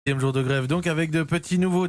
Deuxième jour de grève, donc avec des petits nouveaux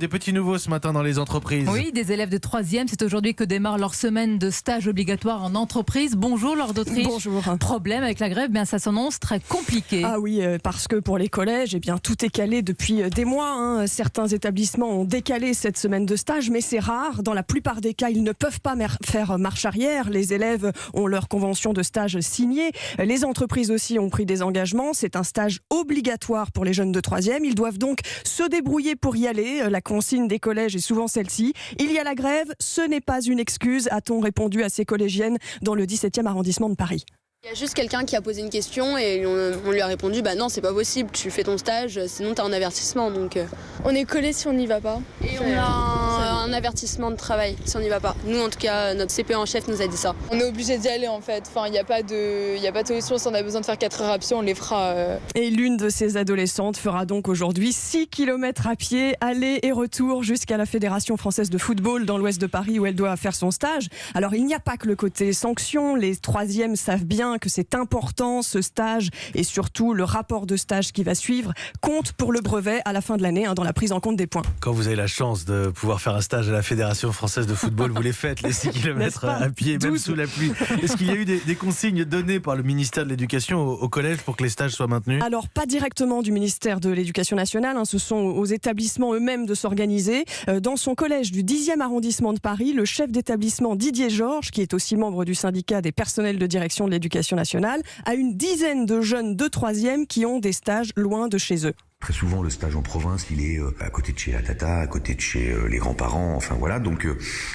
ce matin dans les entreprises. Oui, des élèves de 3e, c'est aujourd'hui que démarre leur semaine de stage obligatoire en entreprise. Bonjour Laure d'Autriche. Bonjour. Problème avec la grève, ça s'annonce très compliqué. Ah oui, parce que pour les collèges, tout est calé depuis des mois. Certains établissements ont décalé cette semaine de stage, mais c'est rare. Dans la plupart des cas, ils ne peuvent pas faire marche arrière. Les élèves ont leur convention de stage signée. Les entreprises aussi ont pris des engagements. C'est un stage obligatoire pour les jeunes de 3e. Ils doivent donc se débrouiller pour y aller. La consigne des collèges est souvent celle-ci. Il y a la grève, ce n'est pas une excuse, a-t-on répondu à ces collégiennes dans le 17e arrondissement de Paris. Il y a juste quelqu'un qui a posé une question et on lui a répondu non, c'est pas possible, tu fais ton stage, sinon t'as un avertissement. Donc on est collé si on n'y va pas. Et on a un avertissement de travail si on n'y va pas. Nous en tout cas, notre CPE en chef nous a dit ça. On est obligé d'y aller en fait. Enfin, il n'y a pas de solution. Si on a besoin de faire 4 heures à pied, on les fera. Et l'une de ces adolescentes fera donc aujourd'hui 6 km à pied, aller et retour jusqu'à la Fédération française de football dans l'ouest de Paris où elle doit faire son stage. Alors il n'y a pas que le côté sanction. Les 3e savent bien que c'est important, ce stage, et surtout le rapport de stage qui va suivre compte pour le brevet à la fin de l'année, dans la prise en compte des points. Quand vous avez la chance de pouvoir faire un stage à la Fédération française de football, vous les faites, les 6 km à pied, même sous la pluie. Est-ce qu'il y a eu des consignes données par le ministère de l'Éducation au collège pour que les stages soient maintenus ? Alors, pas directement du ministère de l'Éducation nationale, ce sont aux établissements eux-mêmes de s'organiser. Dans son collège du 10e arrondissement de Paris, le chef d'établissement Didier Georges, qui est aussi membre du syndicat des personnels de direction de l'Éducation nationale, a une dizaine de jeunes de 3e qui ont des stages loin de chez eux. Très souvent, le stage en province, il est à côté de chez la tata, à côté de chez les grands-parents, enfin voilà. Donc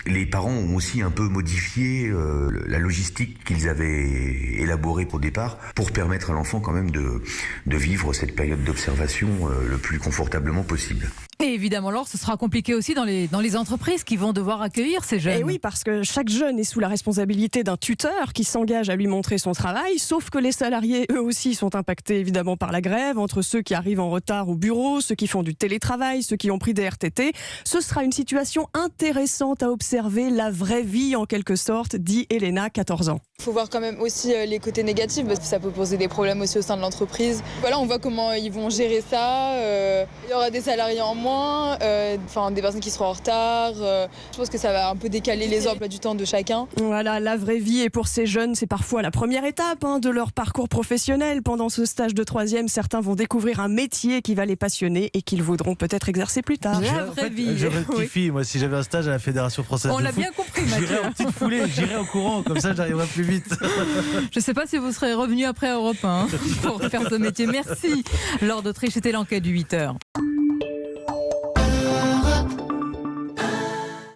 les parents ont aussi un peu modifié la logistique qu'ils avaient élaborée au départ pour permettre à l'enfant quand même de vivre cette période d'observation le plus confortablement possible. Et évidemment, Laure, ce sera compliqué aussi dans les entreprises qui vont devoir accueillir ces jeunes. Et oui, parce que chaque jeune est sous la responsabilité d'un tuteur qui s'engage à lui montrer son travail, sauf que les salariés, eux aussi, sont impactés évidemment par la grève, entre ceux qui arrivent en retard au bureau, ceux qui font du télétravail, ceux qui ont pris des RTT. Ce sera une situation intéressante à observer, la vraie vie en quelque sorte, dit Elena, 14 ans. Il faut voir quand même aussi les côtés négatifs, parce que ça peut poser des problèmes aussi au sein de l'entreprise. Voilà, on voit comment ils vont gérer ça. Il y aura des salariés en moins, des personnes qui seront en retard. Je pense que ça va un peu décaler les emplois du temps de chacun. Voilà, la vraie vie. Et pour ces jeunes, c'est parfois la première étape de leur parcours professionnel. Pendant ce stage de 3e, certains vont découvrir un métier qui va les passionner et qu'ils voudront peut-être exercer plus tard. La vraie vie. J'aurais une petite fille, moi, si j'avais un stage à la Fédération française On de l'a foot, bien compris, Mathieu. j'irais en petite foulée, j'irais en courant, comme ça j'arriverai plus vite. Je ne sais pas si vous serez revenu après Europe 1 pour faire ce métier. Merci. Laure d'Autriche, c'était l'enquête du 8h.